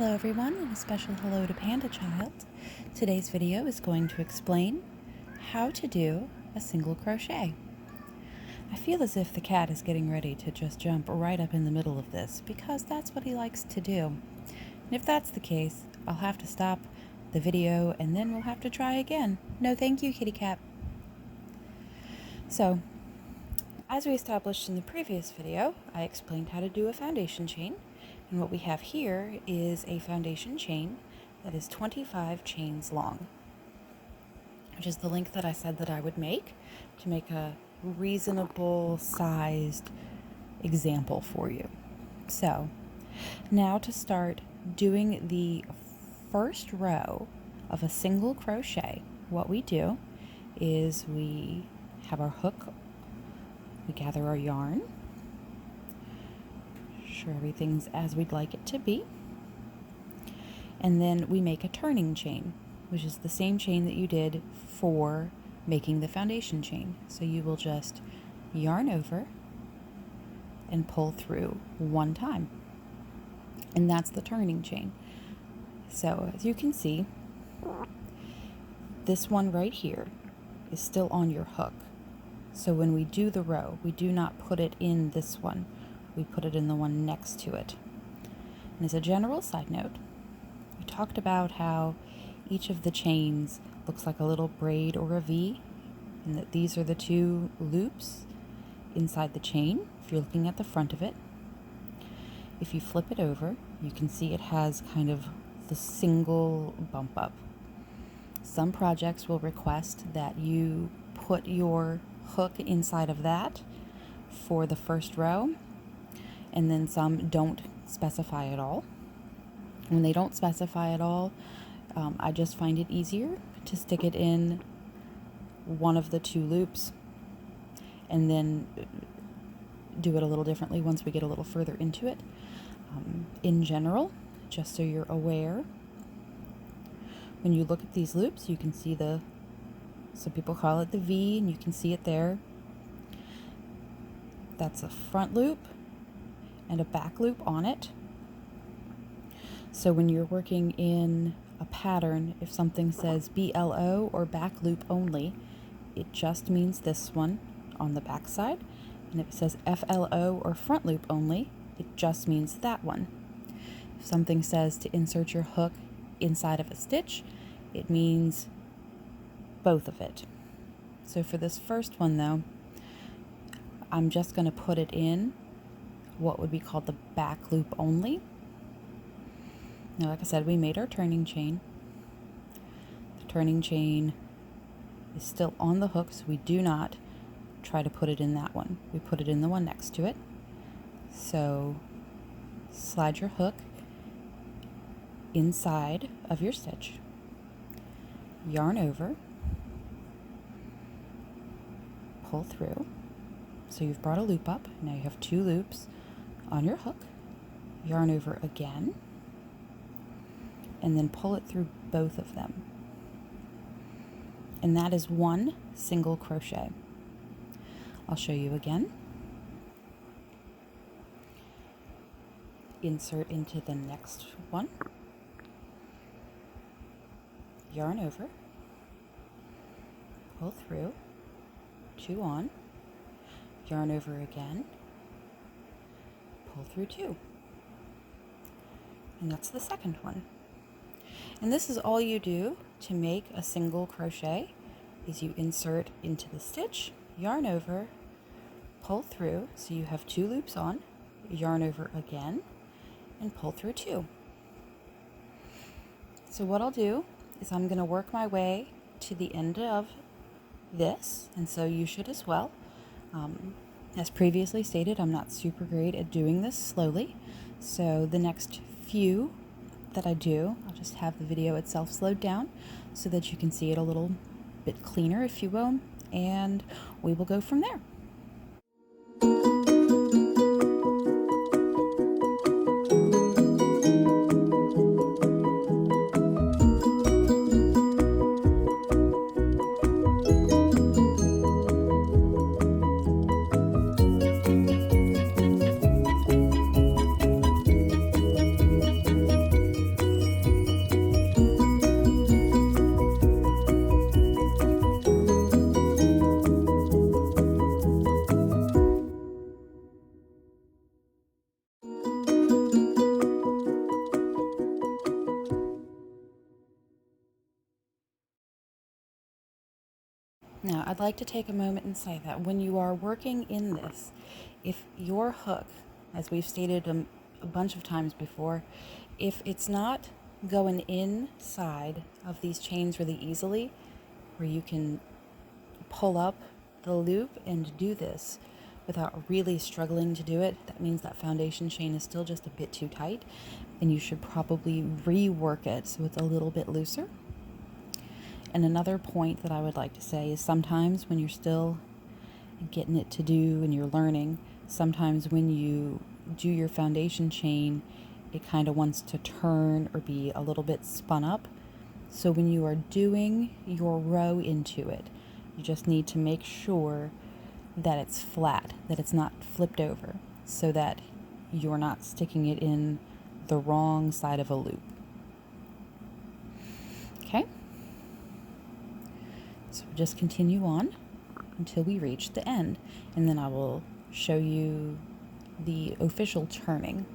Hello everyone, and a special hello to PandaChild. Today's video is going to explain how to do a single crochet. I feel as if the cat is getting ready to just jump right up in the middle of this because that's what he likes to do. And if that's the case, I'll have to stop the video and then we'll have to try again. No thank you, kitty cat. So, as we established in the previous video, I explained how to do a foundation chain. And what we have here is a foundation chain that is 25 chains long, which is the length that I said that I would make to make a reasonable sized example for you. So now to start doing the first row of a single crochet, what we do is we have our hook, we gather our yarn, sure everything's as we'd like it to be, and then we make a turning chain, which is the same chain that you did for making the foundation chain. So you will just yarn over and pull through one time, and that's the turning chain. So as you can see, this one right here is still on your hook. So when we do the row, we do not put it in this one. We put it in the one next to it. And as a general side note, we talked about how each of the chains looks like a little braid or a V, and that these are the two loops inside the chain if you're looking at the front of it. If you flip it over, you can see it has kind of the single bump up. Some projects will request that you put your hook inside of that for the first row, and then some don't specify at all. When they don't specify at all, I just find it easier to stick it in one of the two loops and then do it a little differently once we get a little further into it. In general, just so you're aware, when you look at these loops, you can see some people call it the V, and you can see it there. That's a front loop and a back loop on it. So when you're working in a pattern, if something says BLO or back loop only, it just means this one on the back side. And if it says FLO or front loop only, it just means that one. If something says to insert your hook inside of a stitch, it means both of it. So for this first one though, I'm just going to put it in what would be called the back loop only. Now, like I said, we made our turning chain. The turning chain is still on the hook, so we do not try to put it in that one. We put it in the one next to it. So slide your hook inside of your stitch, yarn over, pull through. So you've brought a loop up. Now you have two loops on your hook, yarn over again, and then pull it through both of them. And that is one single crochet. I'll show you again. Insert into the next one, yarn over, pull through, two on, yarn over again, pull through two. And that's the second one. And this is all you do to make a single crochet, is you insert into the stitch, yarn over, pull through, so you have two loops on, yarn over again, and pull through two. So what I'll do is I'm going to work my way to the end of this, and so you should as well. As previously stated, I'm not super great at doing this slowly, so the next few that I do, I'll just have the video itself slowed down so that you can see it a little bit cleaner, if you will, and we will go from there. Now, I'd like to take a moment and say that when you are working in this, if your hook, as we've stated a bunch of times before, if it's not going inside of these chains really easily, where you can pull up the loop and do this without really struggling to do it, that means that foundation chain is still just a bit too tight, and you should probably rework it so it's a little bit looser. And another point that I would like to say is sometimes when you're still getting it to do and you're learning, sometimes when you do your foundation chain, it kind of wants to turn or be a little bit spun up. So when you are doing your row into it, you just need to make sure that it's flat, that it's not flipped over, so that you're not sticking it in the wrong side of a loop. Okay? So just continue on until we reach the end, and then I will show you the official turning.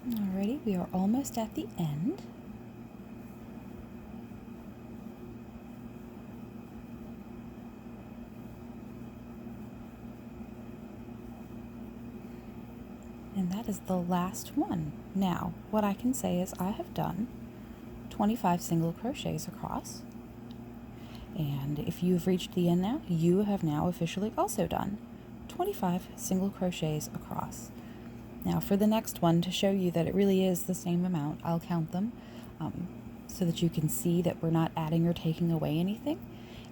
Alrighty, we are almost at the end. And that is the last one. Now, what I can say is I have done 25 single crochets across. And if you've reached the end now, you have now officially also done 25 single crochets across. Now for the next one, to show you that it really is the same amount, I'll count them so that you can see that we're not adding or taking away anything.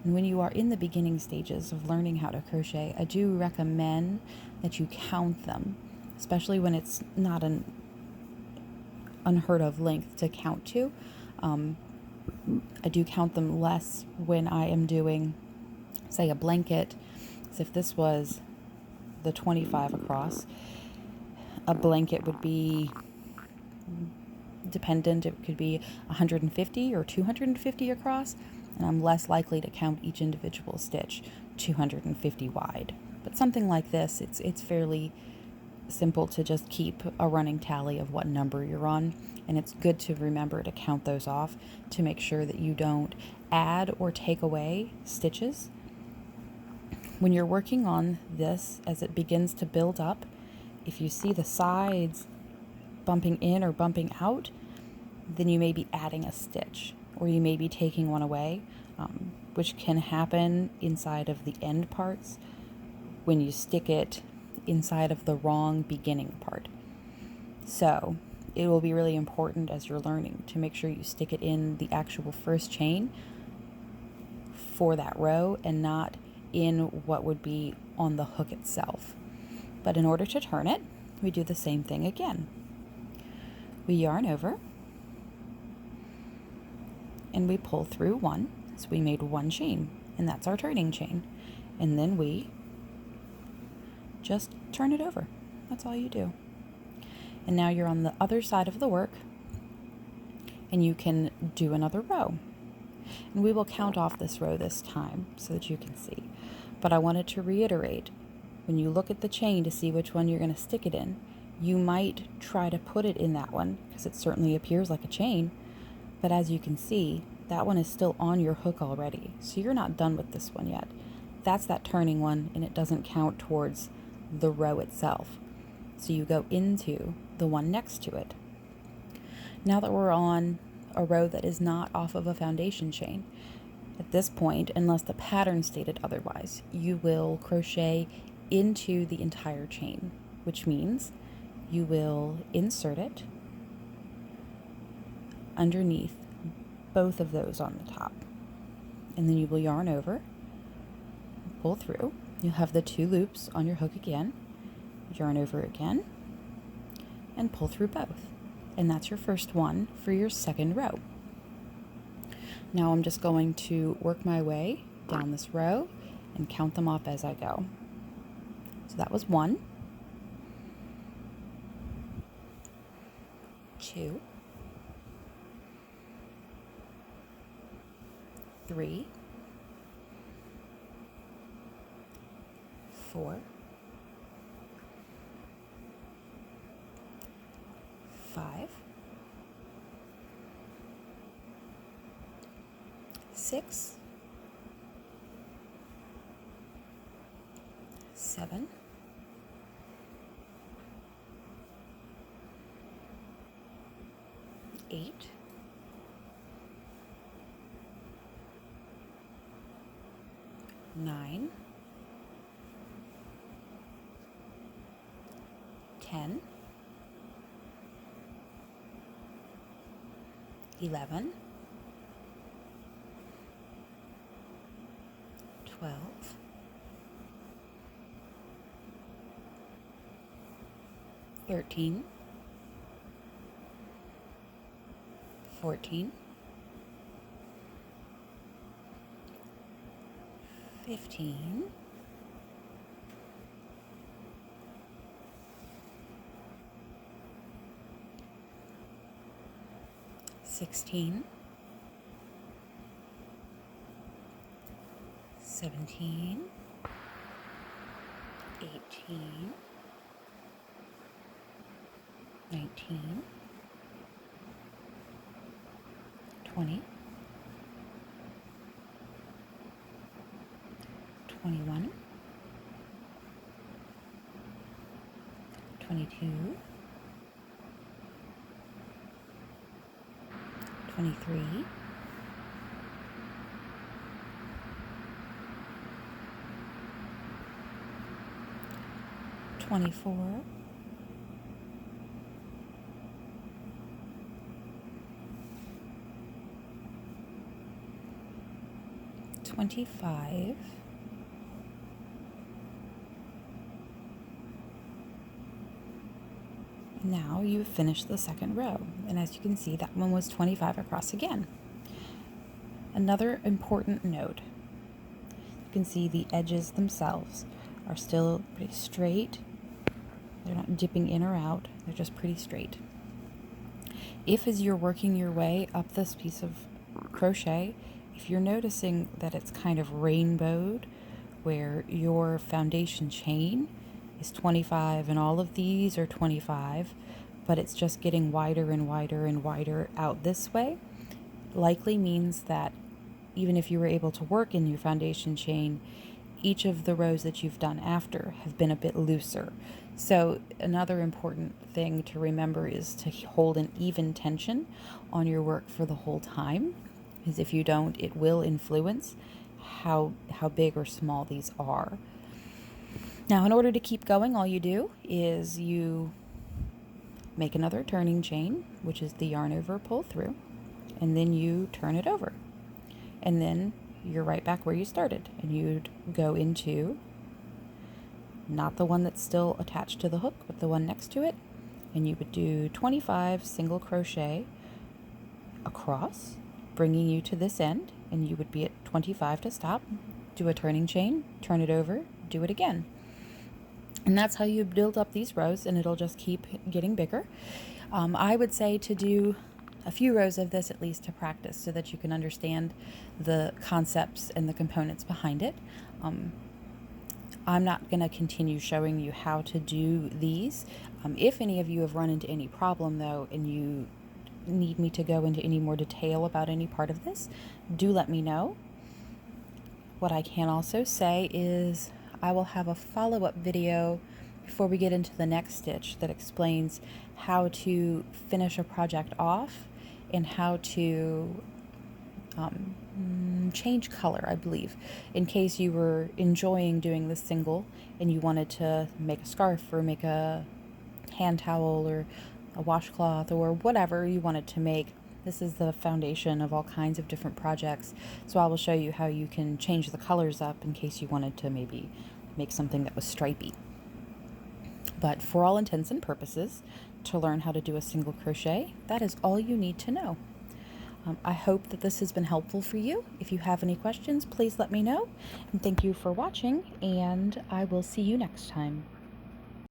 And when you are in the beginning stages of learning how to crochet, I do recommend that you count them, especially when it's not an unheard of length to count to. I do count them less when I am doing, say, a blanket. So if this was the 25 across, a blanket would be dependent. It could be 150 or 250 across, and I'm less likely to count each individual stitch 250 wide. But something like this, it's fairly simple to just keep a running tally of what number you're on, and it's good to remember to count those off to make sure that you don't add or take away stitches. When you're working on this, as it begins to build up, if you see the sides bumping in or bumping out, then you may be adding a stitch, or you may be taking one away, which can happen inside of the end parts when you stick it inside of the wrong beginning part. So it will be really important as you're learning to make sure you stick it in the actual first chain for that row and not in what would be on the hook itself. But in order to turn it, we do the same thing again. We yarn over and we pull through one. So we made one chain, and that's our turning chain. And then we just turn it over. That's all you do. And now you're on the other side of the work, and you can do another row. And we will count off this row this time so that you can see. But I wanted to reiterate, when you look at the chain to see which one you're going to stick it in, you might try to put it in that one because it certainly appears like a chain, but as you can see, that one is still on your hook already, so you're not done with this one yet. That's that turning one, and it doesn't count towards the row itself. So you go into the one next to it. Now that we're on a row that is not off of a foundation chain, at this point, unless the pattern stated otherwise, you will crochet into the entire chain, which means you will insert it underneath both of those on the top, and then you will yarn over, pull through. You'll have the 2 loops on your hook again, yarn over again, and pull through both. And that's your first one for your second row. Now I'm just going to work my way down this row and count them off as I go. So that was 1, 2, 3, 4, 5, 6, 7, 8, 9, 10, 11, 12, 13, 14, 15, 16, 17, 18, 19, 20, 21, 22, 23, 24, 25, now you've finished the second row, and as you can see, that one was 25 across again. Another important note, you can see the edges themselves are still pretty straight. They're not dipping in or out, they're just pretty straight. If as you're working your way up this piece of crochet, if you're noticing that it's kind of rainbowed, where your foundation chain is 25 and all of these are 25, but it's just getting wider and wider and wider out this way, likely means that even if you were able to work in your foundation chain, each of the rows that you've done after have been a bit looser. So another important thing to remember is to hold an even tension on your work for the whole time, because if you don't, it will influence how big or small these are. Now, in order to keep going, all you do is you make another turning chain, which is the yarn over, pull through, and then you turn it over. And then you're right back where you started, and you'd go into not the one that's still attached to the hook, but the one next to it, and you would do 25 single crochet across, bringing you to this end, and you would be at 25 to stop, do a turning chain, turn it over, do it again. And that's how you build up these rows, and it'll just keep getting bigger. I would say to do a few rows of this at least to practice, so that you can understand the concepts and the components behind it. I'm not going to continue showing you how to do these. If any of you have run into any problem though, and you need me to go into any more detail about any part of this, do let me know. What I can also say is I will have a follow-up video before we get into the next stitch that explains how to finish a project off and how to change color, I believe, in case you were enjoying doing the single and you wanted to make a scarf or make a hand towel or a washcloth or whatever you wanted to make. This is the foundation of all kinds of different projects, so I will show you how you can change the colors up in case you wanted to maybe make something that was stripy. But for all intents and purposes, to learn how to do a single crochet, that is all you need to know. I hope that this has been helpful for you. If you have any questions, please let me know. And thank you for watching, and I will see you next time.